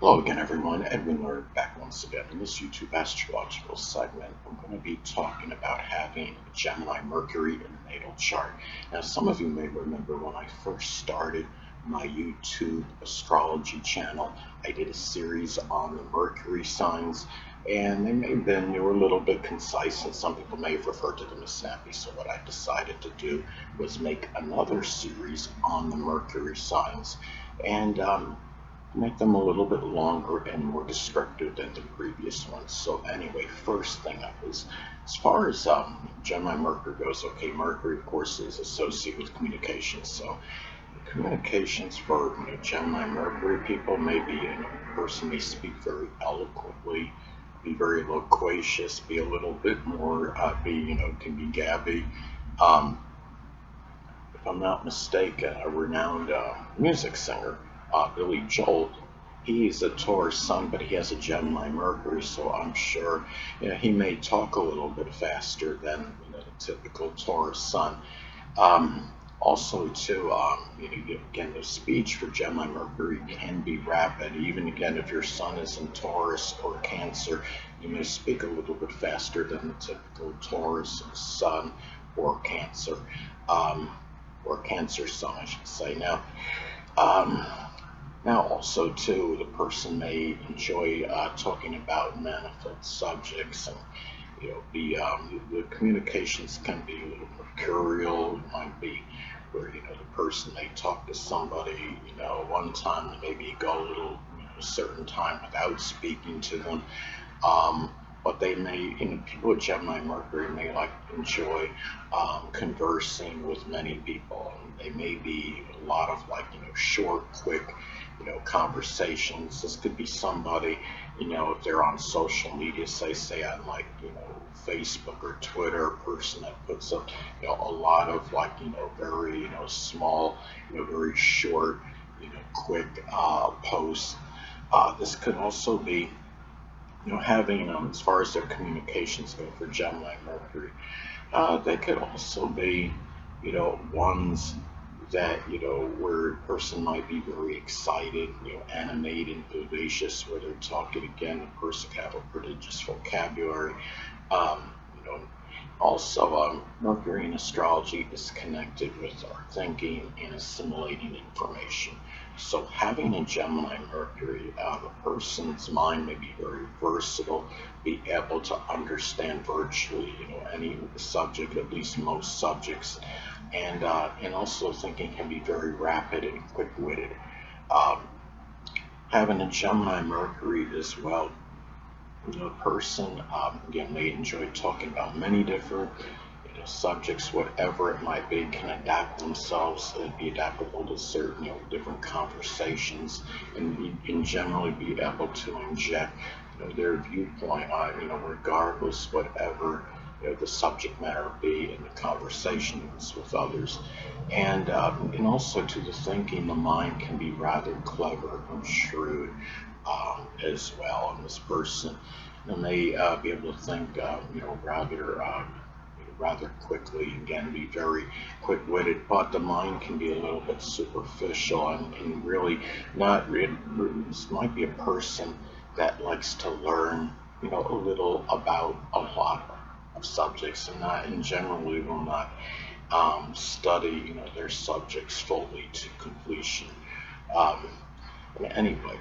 Hello again, everyone. Edwin Learnard back once again. In this YouTube astrological segment, I'm going to be talking about having Gemini Mercury in the natal chart. Now, some of you may remember when I first started my YouTube astrology channel, I did a series on the Mercury signs, and they were a little bit concise, and some people may have referred to them as snappy. So what I decided to do was make another series on the Mercury signs, and make them a little bit longer and more descriptive than the previous ones. So anyway, first thing up is, as far as Gemini Mercury goes, okay, Mercury of course is associated with communications. So communications for Gemini Mercury people may be a person may speak very eloquently, be very loquacious, be a little bit more, can be gabby. Um, if I'm not mistaken, a renowned music singer, Billy Joel. He's a Taurus sun, but he has a Gemini Mercury, so I'm sure he may talk a little bit faster than the typical Taurus sun. Also, too, again, the speech for Gemini Mercury can be rapid. Even again, if your sun is in Taurus or Cancer, you may speak a little bit faster than the typical Taurus sun or Cancer. Um, or Cancer sun, I should say. Um, Now, also too, the person may enjoy talking about manifold subjects, and the communications can be a little mercurial. It might be where the person may talk to somebody one time and maybe go a little a certain time without speaking to them. But they may, people with Gemini Mercury may like enjoy conversing with many people. They may be a lot of short, quick, conversations. This could be somebody, if they're on social media, say on Facebook or Twitter, a person that puts up, a lot of very, small, very short, quick posts. This could also be having, as far as their communications go for Gemini Mercury, they could also be, ones that, where a person might be very excited, animated, vivacious, where they're talking again, the person could have a prodigious vocabulary. Um, you know, Also, Mercury in astrology is connected with our thinking and assimilating information. So, having a Gemini Mercury, the person's mind may be very versatile, be able to understand virtually, any subject, at least most subjects, and also thinking can be very rapid and quick-witted. Um, Having a Gemini Mercury as well, a person again may enjoy talking about many different subjects, whatever it might be, can adapt themselves and be adaptable to certain different conversations, and can generally be able to inject their viewpoint on regardless whatever the subject matter be in the conversations with others, and also to the thinking, the mind can be rather clever and shrewd as well, and this person may be able to think rather quickly, again be very quick-witted, but the mind can be a little bit superficial, and really not this might be a person that likes to learn a little about a lot of subjects, and not in generally will not study their subjects fully to completion. um, anyway,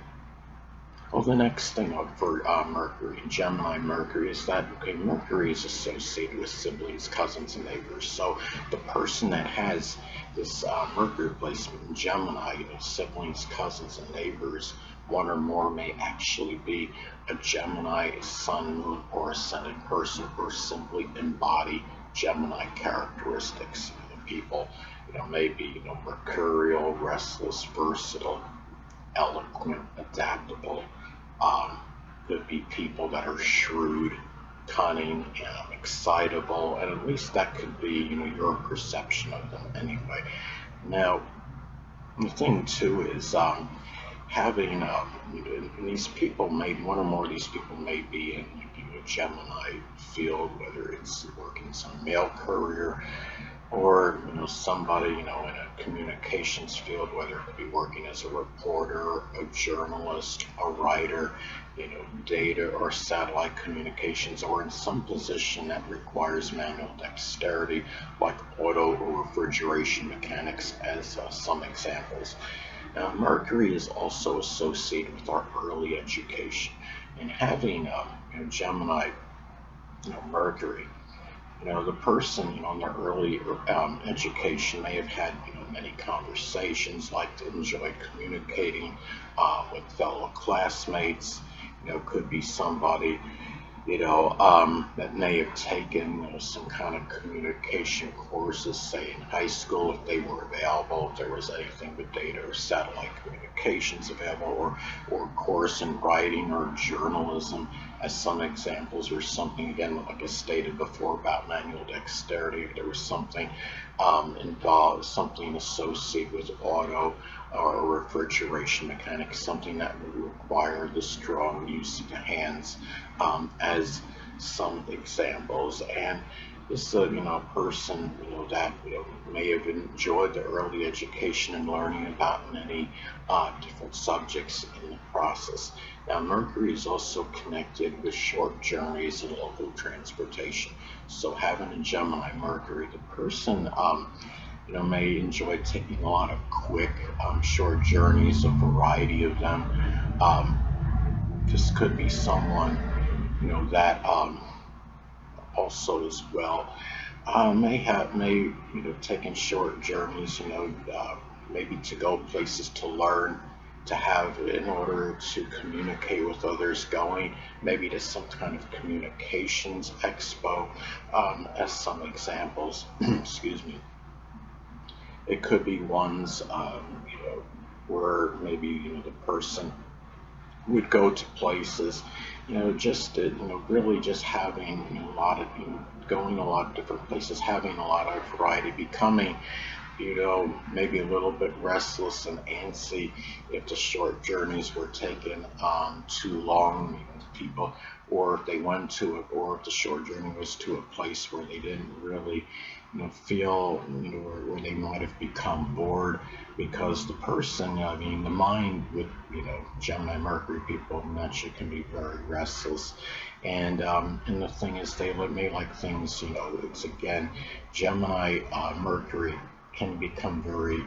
well, the next thing for Mercury, Gemini Mercury, is that, okay, Mercury is associated with siblings, cousins, and neighbors. So the person that has this Mercury placement in Gemini, siblings, cousins, and neighbors, one or more may actually be a Gemini, Sun, Moon, or Ascendant person, or simply embody Gemini characteristics. The people, may be, mercurial, restless, versatile, eloquent, adaptable. Um, could be people that are shrewd, cunning, and excitable, and at least that could be, your perception of them anyway. Now, the thing too is having these people may one or more of these people may be in a Gemini field, whether it's working some mail courier, or somebody in a communications field, whether it be working as a reporter, a journalist, a writer, data or satellite communications, or in some position that requires manual dexterity, like auto or refrigeration mechanics, as some examples. Now, Mercury is also associated with our early education, and having Gemini, Mercury, the person, in their early education may have had, many conversations, like to enjoy communicating with fellow classmates. Could be somebody, that may have taken, some kind of communication courses, say in high school, if they were available, if there was anything with data or satellite communications available, or a course in writing or journalism, as some examples, or something, again, like I stated before about manual dexterity, if there was something involved, something associated with auto or refrigeration mechanics, something that would require the strong use of the hands, as some examples. And this person, that may have enjoyed the early education and learning about many different subjects in the process. Now, Mercury is also connected with short journeys and local transportation. So having a Gemini Mercury, the person may enjoy taking a lot of quick, short journeys, a variety of them. This could be someone, that also as well may taking short journeys, maybe to go places to learn, to have in order to communicate with others, going maybe to some kind of communications expo, as some examples. Excuse me. It could be ones, where maybe the person would go to places, just to, really just having, a lot of, going a lot of different places, having a lot of variety, becoming, maybe a little bit restless and antsy if the short journeys were taken too long, people, or if they went to it, or if the short journey was to a place where they didn't really, feel, where they might have become bored, because the person, I mean, the mind with, Gemini Mercury people naturally can be very restless. And the thing is, they may like things, it's again, Gemini Mercury can become very,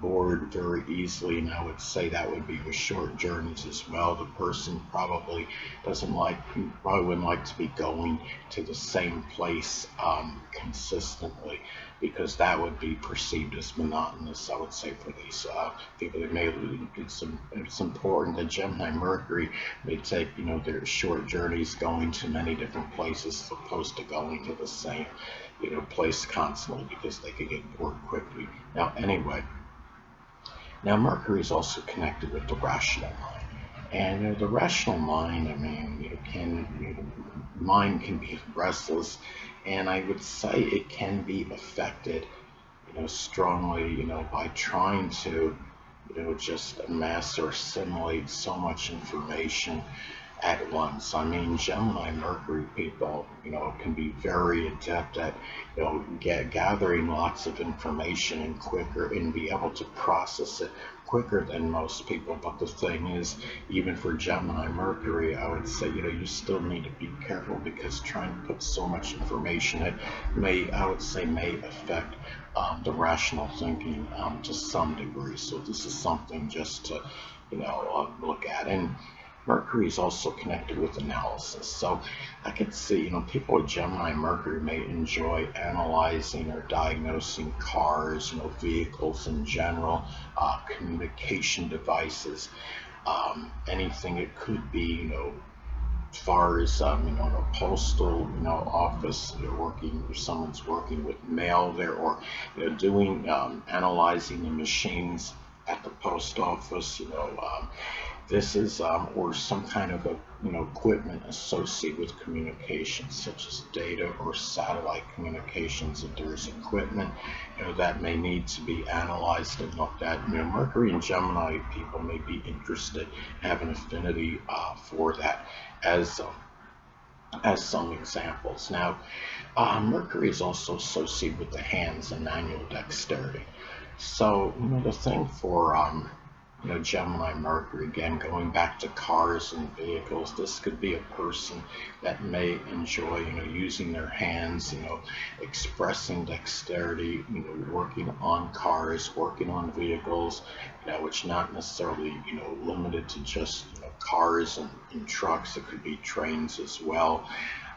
bored very easily. And I would say that would be with short journeys as well. The person probably probably wouldn't like to be going to the same place consistently, because that would be perceived as monotonous, I would say, for these people. It's important that Gemini Mercury may take, their short journeys going to many different places, as opposed to going to the same, place constantly, because they could get bored quickly. Now, anyway, now Mercury is also connected with the rational mind. And the rational mind, I mean, mind can be restless, and I would say it can be affected, strongly, by trying to, just amass or assimilate so much information at once. I mean, Gemini Mercury people, can be very adept at, gathering lots of information and quicker, and be able to process it quicker than most people. But the thing is, even for Gemini Mercury, I would say, you still need to be careful, because trying to put so much information, it I would say, may affect the rational thinking to some degree. So this is something just to, look at. And Mercury is also connected with analysis. So I could see, people with Gemini Mercury may enjoy analyzing or diagnosing cars, vehicles in general, communication devices, anything. It could be, as far as, in a postal, office, working, if someone's working with mail there, or, doing, analyzing the machines at the post office, this is, or some kind of equipment associated with communications, such as data or satellite communications. If there is equipment, that may need to be analyzed and looked at. Mercury and Gemini people may be interested, have an affinity for that, as as some examples. Now, Mercury is also associated with the hands and manual dexterity. So, the thing for Gemini Mercury, again, going back to cars and vehicles, this could be a person that may enjoy, using their hands, expressing dexterity, working on cars, working on vehicles, which not necessarily, limited to just, cars and trucks. It could be trains as well.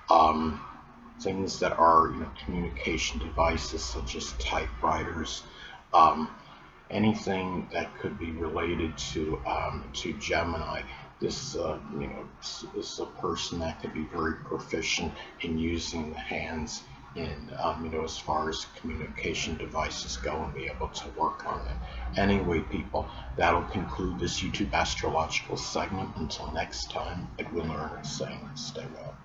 Um, Things that are, communication devices such as typewriters. Um, Anything that could be related to Gemini. This this is a person that could be very proficient in using the hands in as far as communication devices go and be able to work on it. Anyway, people, that'll conclude this YouTube astrological segment. Until next time, Edwin Learnard saying, stay well.